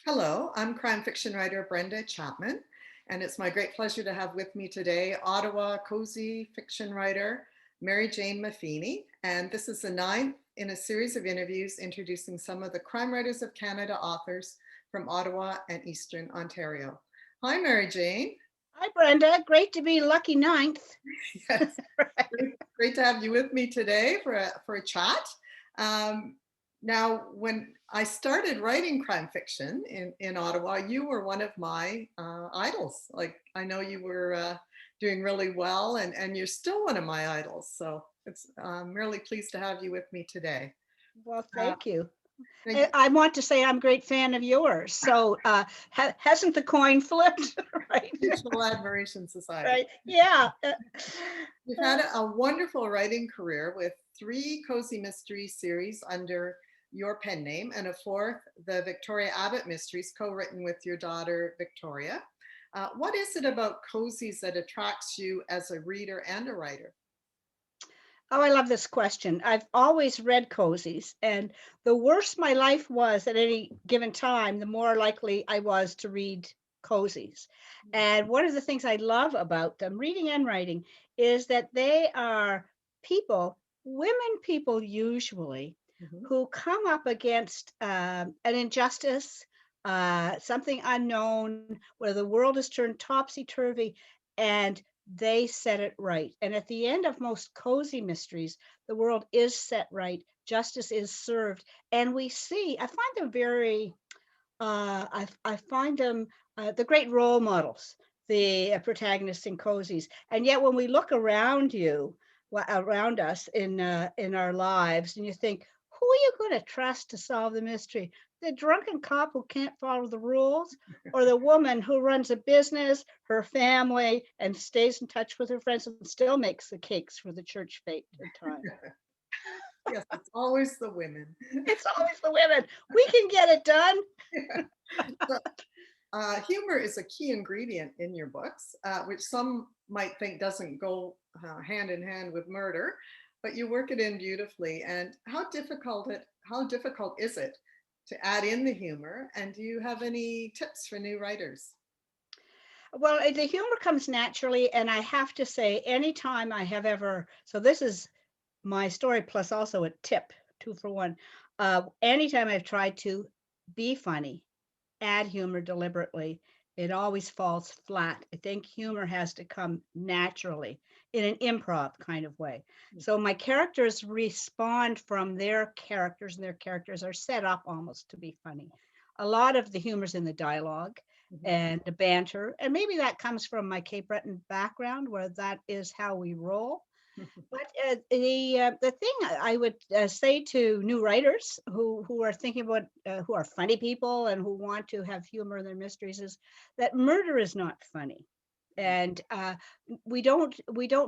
Hello, I'm crime fiction writer Brenda Chapman, and it's my great pleasure to have with me today Ottawa cozy fiction writer Mary Jane Maffini. And this is the ninth in a series of interviews introducing some of the Crime Writers of Canada authors from Ottawa and Eastern Ontario. Hi, Mary Jane. Hi, Brenda. Great to be lucky ninth. Yes, great to have you with me today for a chat. Um, Now, when I started writing crime fiction in Ottawa, you were one of my idols. Like, I know you were doing really well, and you're still one of my idols. So I'm really pleased to have you with me today. Well, Uh, thank you. thank I want to say I'm a great fan of yours. So hasn't the coin flipped? Right. Mutual Admiration Society. Right. Yeah. You've had a wonderful writing career with three cozy mystery series under your pen name and a fourth, the Victoria Abbott Mysteries, co-written with your daughter, Victoria. What is it about cozies that attracts you as a reader and a writer? Oh, I love this question. I've always read cozies, and the worse my life was at any given time, the more likely I was to read cozies. And one of the things I love about them, reading and writing, is that they are people, women people usually, Mhm. who come up against an injustice, something unknown, where the world is turned topsy turvy, and they set it right. And at the end of most cozy mysteries, the world is set right, justice is served, and we see. I find them very. I find them the great role models, the protagonists in cozies. And yet, when we look around around us in our lives, and you think, who are you going to trust to solve the mystery? The drunken cop who can't follow the rules, or the woman who runs a business, her family, and stays in touch with her friends and still makes the cakes for the church fete in time? Yes, it's always the women. It's always the women. We can get it done. So, humor is a key ingredient in your books, which some might think doesn't go hand in hand with murder, but you work it in beautifully. And how difficult is it to add in the humor? And do you have any tips for new writers? Well, the humor comes naturally, and I have to say, anytime I have ever, so this is my story plus also a tip, two for one. Anytime I've tried to be funny, add humor deliberately, it always falls flat. I think humor has to come naturally in an improv kind of way. So my characters respond from their characters, and their characters are set up almost to be funny. A lot of the humor's in the dialogue Mhm. and the banter, and maybe that comes from my Cape Breton background, where that is how we roll. But the thing I would say to new writers who are thinking about who are funny people and who want to have humor in their mysteries is that murder is not funny, and we don't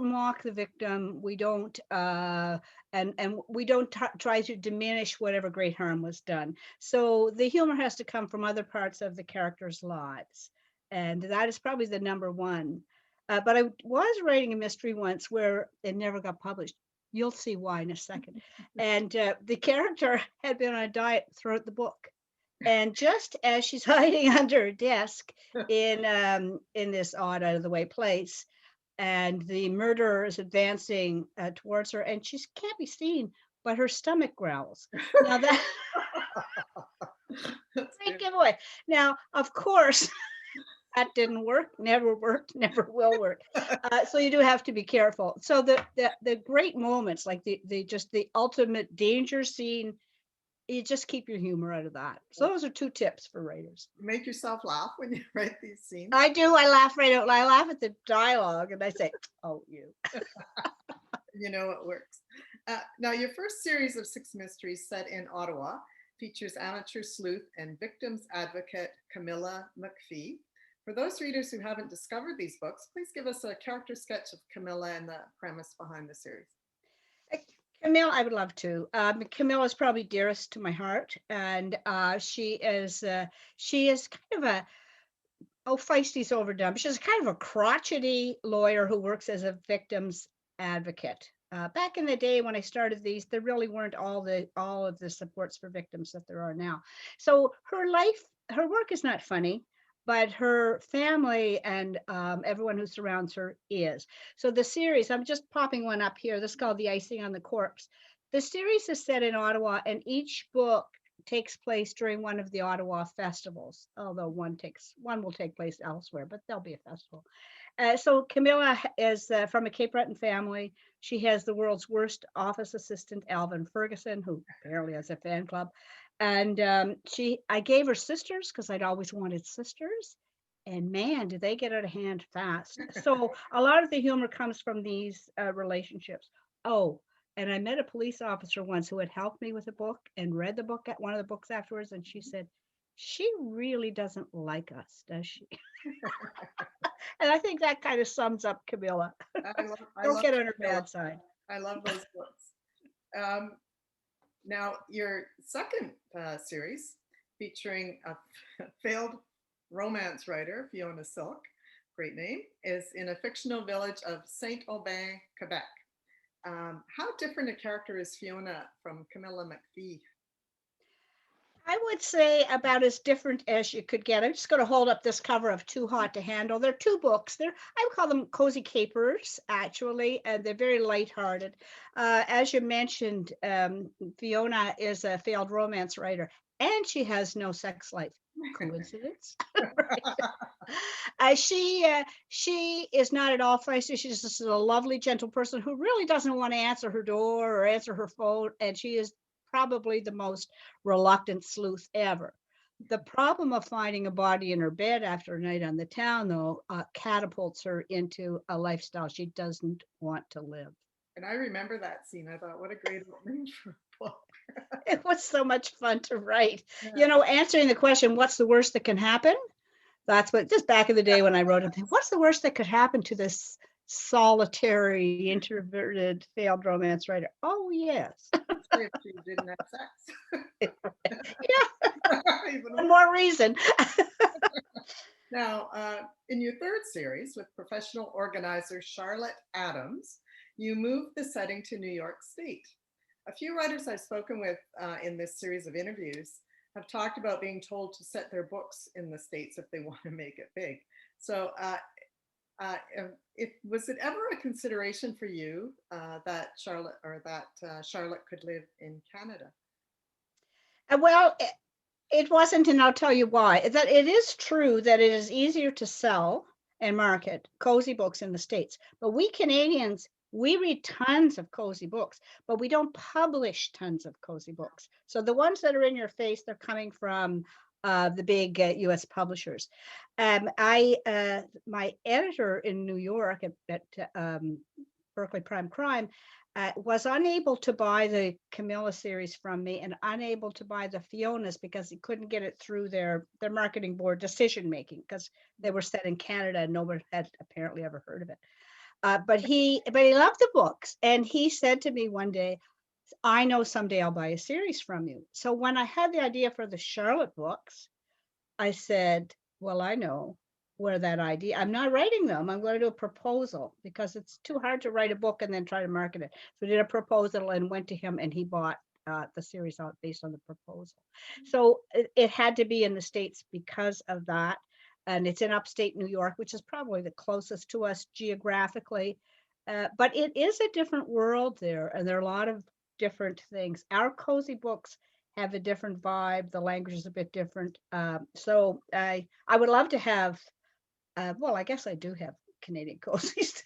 mock the victim. We don't and we don't try to diminish whatever great harm was done. So the humor has to come from other parts of the characters' lives, and that is probably the number one. But I was writing a mystery once where it never got published. You'll see why in a second. And the character had been on a diet throughout the book. And just as she's hiding under a desk in this odd, out of the way place, and the murderer is advancing towards her, and she can't be seen, but her stomach growls. Now that That's great good. giveaway. Now, of course, that didn't work, never worked, never will work. So you do have to be careful. So the great moments, like the just the ultimate danger scene, you just keep your humor out of that. So those are two tips for writers. Make yourself laugh when you write these scenes. I do. I laugh right out. I laugh at the dialogue, and I say, "Oh, you." You know it works. Now, your first series of six mysteries set in Ottawa features amateur sleuth and victims advocate Camille Mcphee. For those readers who haven't discovered these books, please give us a character sketch of Camilla and the premise behind the series. Uh, Camille, I would love to. Camille is probably dearest to my heart, and she is kind of a feisty's overdone. She's kind of a crotchety lawyer who works as a victim's advocate. Back in the day when I started these, there really weren't all of the supports for victims that there are now. So her life her work is not funny, but her family and everyone who surrounds her is. So the series, I'm just popping one up here. This is called The Icing on the Corpse. The series is set in Ottawa, and each book takes place during one of the Ottawa festivals, although one will take place elsewhere, but there'll be a festival. So Camilla is from a Cape Breton family. She has the world's worst office assistant, Alvin Ferguson, who apparently has a fan club. And I gave her sisters because I'd always wanted sisters. And man, did they get out of hand fast. So a lot of the humor comes from these relationships. Oh, and I met a police officer once who had helped me with a book and read the book at one of the books afterwards. And she said, she really doesn't like us, does she? And I think that kind of sums up Camilla. I Don't love get on her Camilla. bad side. I love those books. Now, your second series, featuring a failed romance writer, Fiona Silk, great name, is in a fictional village of Saint-Aubin, Quebec. How different a character is Fiona from Camille Mcphee? I would say about as different as you could get. I'm just going to hold up this cover of Too Hot to Handle. They're two books. I would call them cozy capers, actually, and they're very lighthearted. As you mentioned, Fiona is a failed romance writer, and she has no sex life. Coincidence? She is not at all feisty. She's just a lovely, gentle person who really doesn't want to answer her door or answer her phone, and she is probably the most reluctant sleuth ever. The problem of finding a body in her bed after a night on the town, though, catapults her into a lifestyle she doesn't want to live. And I remember that scene. I thought, what a great opening for a book. It was so much fun to write. Yeah. Answering the question, what's the worst that can happen? That's what, just back in the day when I wrote it, what's the worst that could happen to this solitary, introverted, failed romance writer? Oh, yes. If she didn't have sex. Yeah. One more reason. Now, in your third series with professional organizer Charlotte Adams, you moved the setting to New York State. A few writers I've spoken with in this series of interviews have talked about being told to set their books in the States if they want to make it big. So was it ever a consideration for you that Charlotte could live in Canada? Well, it wasn't, and I'll tell you why. That it is true that it is easier to sell and market cozy books in the States, but we Canadians, we read tons of cozy books, but we don't publish tons of cozy books. So the ones that are in your face, they're coming from the big U.S. publishers. My editor in New York at Berkeley Prime Crime was unable to buy the Camilla series from me and unable to buy the Fionas because he couldn't get it through their marketing board decision making because they were set in Canada and nobody had apparently ever heard of it. But he loved the books, and he said to me one day, I know someday I'll buy a series from you. So when I had the idea for the Charlotte books, I said, well, I know where that idea, I'm not writing them. I'm going to do a proposal because it's too hard to write a book and then try to market it. So I did a proposal and went to him, and he bought the series out based on the proposal. So it had to be in the States because of that. And it's in upstate New York, which is probably the closest to us geographically. But it is a different world there, and there are a lot of different things. Our cozy books have a different vibe. The language is a bit different. So I would love to have, well, I guess I do have Canadian cozies,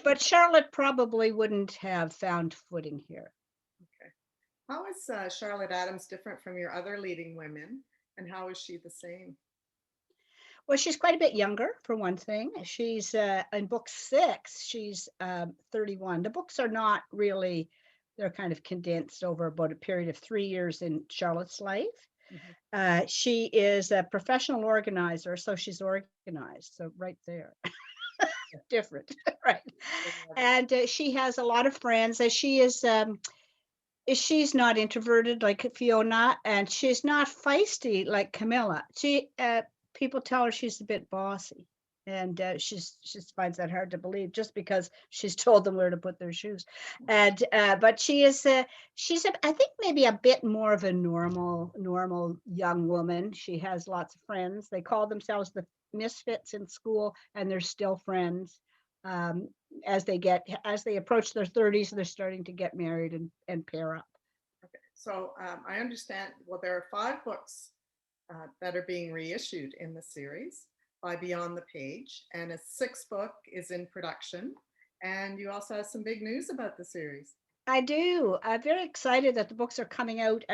but Charlotte probably wouldn't have found footing here. Okay. How is Charlotte Adams different from your other leading women, and how is she the same? Well, she's quite a bit younger, for one thing. She's in book 6, she's 31. The books are not really, they're kind of condensed over about a period of 3 years in Charlotte's life. Mm-hmm. She is a professional organizer, so she's organized. So right there. Different, right? And she has a lot of friends. She's not introverted like Fiona, and she's not feisty like Camilla. People tell her she's a bit bossy. And she finds that hard to believe, just because she's told them where to put their shoes. And but she's I think maybe a bit more of a normal young woman. She has lots of friends. They call themselves the misfits in school, and they're still friends. Um, as they approach their 30s, they're starting to get married and pair up. So I understand, well, there are 5 books that are being reissued in the series by Beyond the Page, and a 6th book is in production. And you also have some big news about the series. I do. I'm very excited that the books are coming out,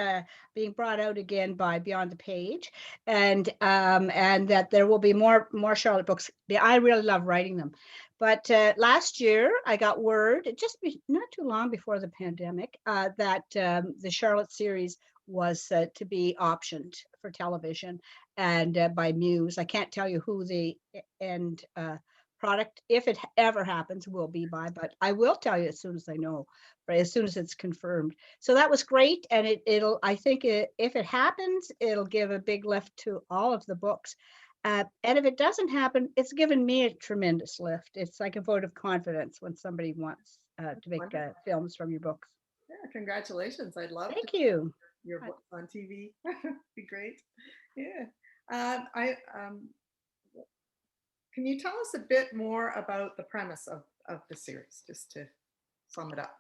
being brought out again by Beyond the Page, and that there will be more Charlotte books. I really love writing them, but last year I got word, not too long before the pandemic, that the Charlotte series was to be optioned for television, and by Muse. I can't tell you who the end product, if it ever happens, will be by, but I will tell you as soon as I know, right, as soon as it's confirmed. So that was great, and it'll, I think, if it happens, it'll give a big lift to all of the books. And if it doesn't happen, it's given me a tremendous lift. It's like a vote of confidence when somebody wants to make films from your books. Yeah, congratulations. I'd love Thank to you. your books on TV. Be great. Yeah. Can you tell us a bit more about the premise of the series, just to sum it up?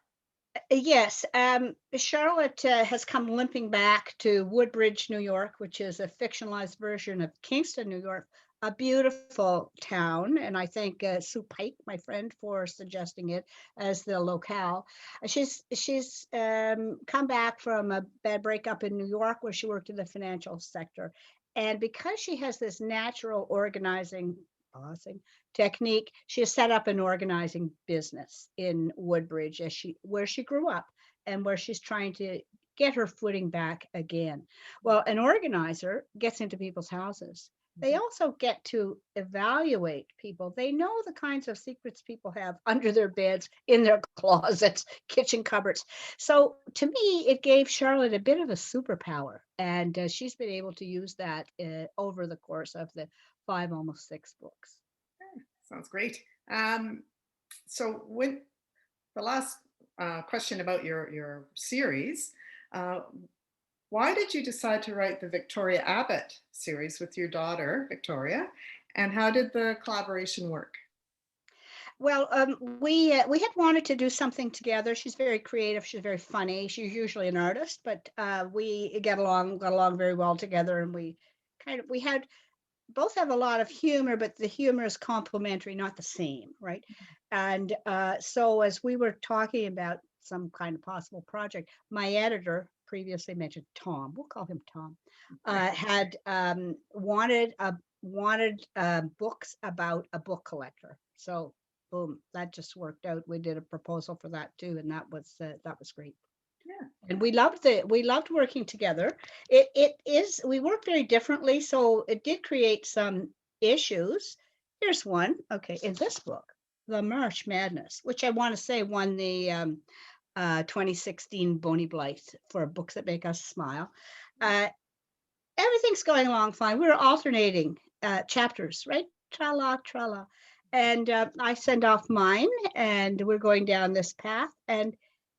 Yes, Charlotte has come limping back to Woodbridge, New York, which is a fictionalized version of Kingston, New York, a beautiful town. And I thank Sue Pike, my friend, for suggesting it as the locale. She's come back from a bad breakup in New York, where she worked in the financial sector. And because she has this natural bossing technique, she has set up an organizing business in Woodbridge, where she grew up and where she's trying to get her footing back again. Well, an organizer gets into people's houses. They also get to evaluate people. They know the kinds of secrets people have under their beds, in their closets, kitchen cupboards. So to me, it gave Charlotte a bit of a superpower, and she's been able to use that over the course of the 5, almost 6 books. Sounds great. So with the last question about your series, why did you decide to write the Victoria Abbott series with your daughter, Victoria? And how did the collaboration work? Well, we had wanted to do something together. She's very creative. She's very funny. She's usually an artist, but we got along very well together, and we had both have a lot of humor, but the humor is complementary, not the same, right? And so as we were talking about some kind of possible project, my editor, previously mentioned Tom, we'll call him Tom, had wanted books about a book collector. So boom, that just worked out. We did a proposal for that too, and that was great. Yeah. And we loved working together. We work very differently, so it did create some issues. Here's one. Okay, in this book, The March Madness, which I want to say won the 2016 Boney Blythe for Books That Make Us Smile. Everything's going along fine. We're alternating chapters, right? Tra-la, tra-la. And I send off mine, and we're going down this path, and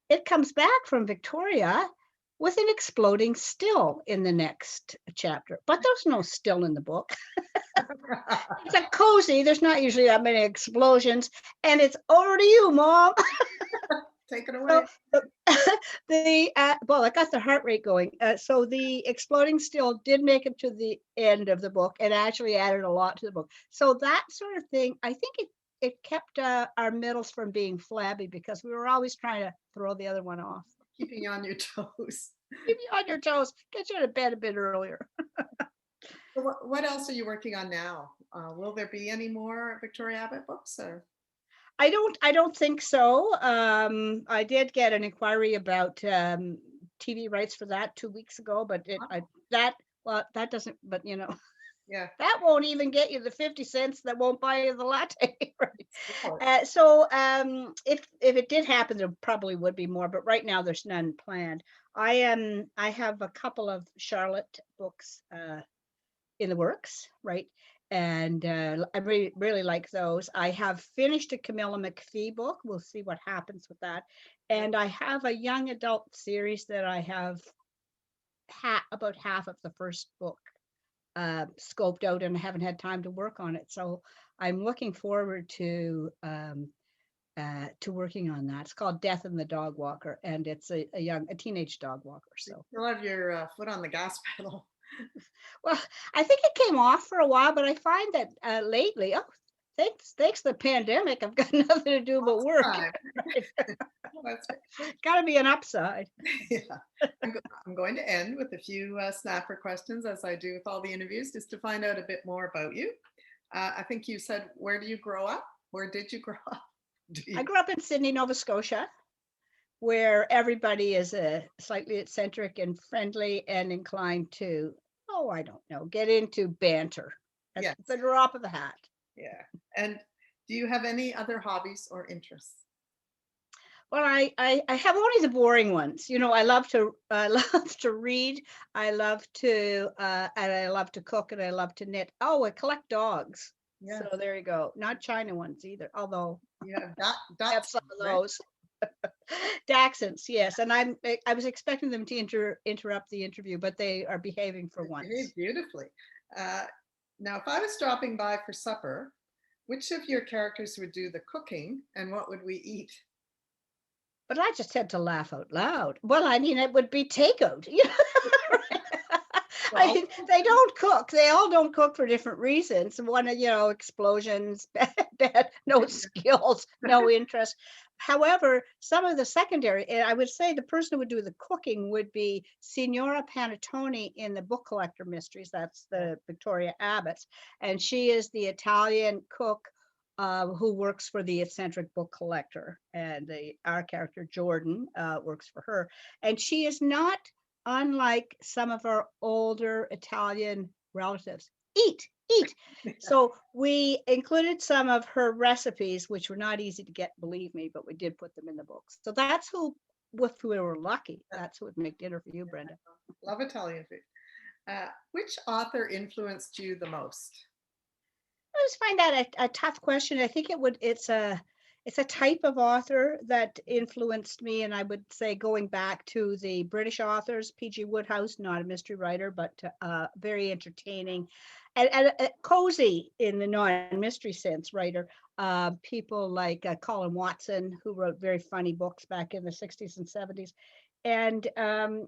it comes back from Victoria with an exploding still in the next chapter. But there's no still in the book. It's a cozy. There's not usually that many explosions. And it's over to you, Mom. Take it away. So, well, I got the heart rate going. So the exploding still did make it to the end of the book, and actually added a lot to the book. So that sort of thing, I think it kept our middles from being flabby, because we were always trying to throw the other one off. Keeping you on your toes. Keep you on your toes. Get you to bed a bit earlier. So what else are you working on now? Will there be any more Victoria Abbott books? Or? I don't think so. I did get an inquiry about TV rights for that 2 weeks ago, but that doesn't. But Yeah. that won't even get you the 50 cents that won't buy you the latte. Right? So if it did happen, there probably would be more, but right now there's none planned. I have a couple of Charlotte books in the works, right? And I really like those. I have finished a Camille Mcphee book. We'll see what happens with that. And I have a young adult series that I have about half of the first book scoped out, and I haven't had time to work on it. So I'm looking forward to working on that. It's called Death and the Dog Walker, and it's a teenage dog walker. So you'll have your foot on the gas pedal. well, I think it came off for a while, but I find that lately, thanks to the pandemic, I've got nothing to do but work. Got to be an upside. Yeah. I'm going to end with a few snapper questions, as I do with all the interviews, just to find out a bit more about you. I think you said, where do you grow up? Where did you grow up? I grew up in Sydney, Nova Scotia, where everybody is slightly eccentric and friendly and inclined to, I don't know, get into banter at the drop of a hat. Yeah. And do you have any other hobbies or interests? Well, I have only the boring ones. I love to read. I love to and I love to cook, and I love to knit. Oh, I collect dogs. Yeah. So there you go. Not China ones either, although yeah, I have some of those. Dachshunds, yes. And I was expecting them to interrupt the interview, but they are behaving for once. Behave beautifully. Now, if I was dropping by for supper, which of your characters would do the cooking, and what would we eat? But I just had to laugh out loud. Well, I mean, it would be takeout. Well, they don't cook. They all don't cook for different reasons. One, explosions, bad, no skills, no interest. However, some of the secondary, I would say the person who would do the cooking would be Signora Panettone in the Book Collector Mysteries. That's the Victoria Abbott's. And she is the Italian cook who works for the eccentric book collector. And our character, Jordan, works for her. And she is not unlike some of our older Italian relatives. Eat. So we included some of her recipes, which were not easy to get, believe me, but we did put them in the books. So that's who we were lucky. That's who would make dinner for you, Brenda. Love Italian food. Which author influenced you the most? I just find that a tough question. I think it's a type of author that influenced me, and I would say going back to the British authors, P.G. Wodehouse, not a mystery writer, but very entertaining and cozy in the non-mystery sense writer. People like Colin Watson, who wrote very funny books back in the 60s and 70s. And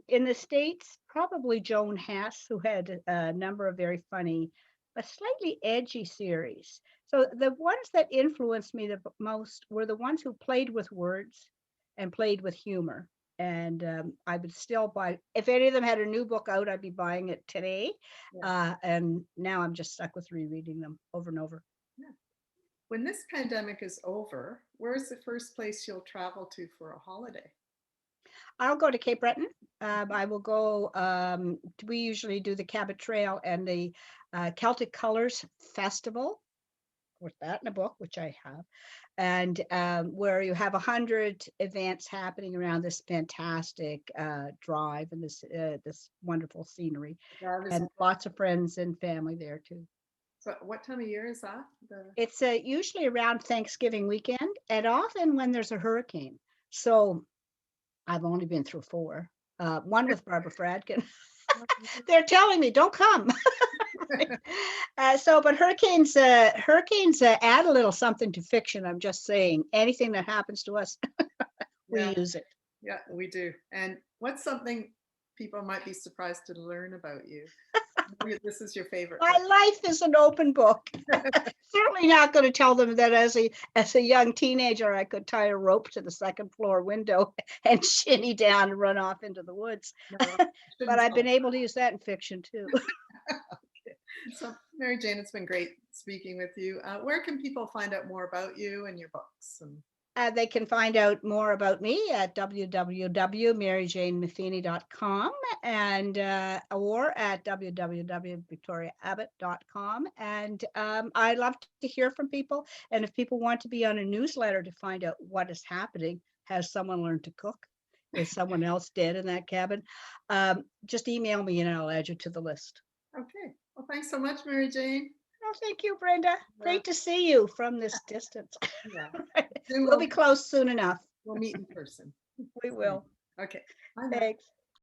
in the States, probably Joan Hess, who had a number of very funny, but slightly edgy series. So the ones that influenced me the most were the ones who played with words and played with humor. And I would still buy, if any of them had a new book out, I'd be buying it today. Yeah. And now I'm just stuck with rereading them over and over. Yeah. When this pandemic is over, where's the first place you'll travel to for a holiday? I'll go to Cape Breton. I will go, we usually do the Cabot Trail and the Celtic Colors Festival, with that in a book, which I have, and where you have 100 events happening around this fantastic drive and this wonderful scenery, and lots of friends and family there too. So what time of year is that? It's usually around Thanksgiving weekend, and often when there's a hurricane. So I've only been through 4. One with Barbara Fradkin. They're telling me, don't come. But hurricanes add a little something to fiction. I'm just saying, anything that happens to us, we use it. Yeah, we do. And what's something people might be surprised to learn about you? This is your favorite. My life is an open book. Certainly not going to tell them that as a young teenager, I could tie a rope to the second floor window and shinny down and run off into the woods. No, but I've been able to use that in fiction too. Okay. So Mary Jane, it's been great speaking with you. Where can people find out more about you and your books? They can find out more about me at www.maryjanemaffini.com and or at www.victoriaabbott.com. And I love to hear from people. And if people want to be on a newsletter to find out what is happening, has someone learned to cook? Is someone else dead in that cabin? Just email me and I'll add you to the list. Okay. Well, thanks so much, Mary Jane. Oh, thank you, Brenda. Great to see you from this distance. Yeah. We'll be close soon enough. We'll meet in person. We will. Okay. Bye now. Thanks.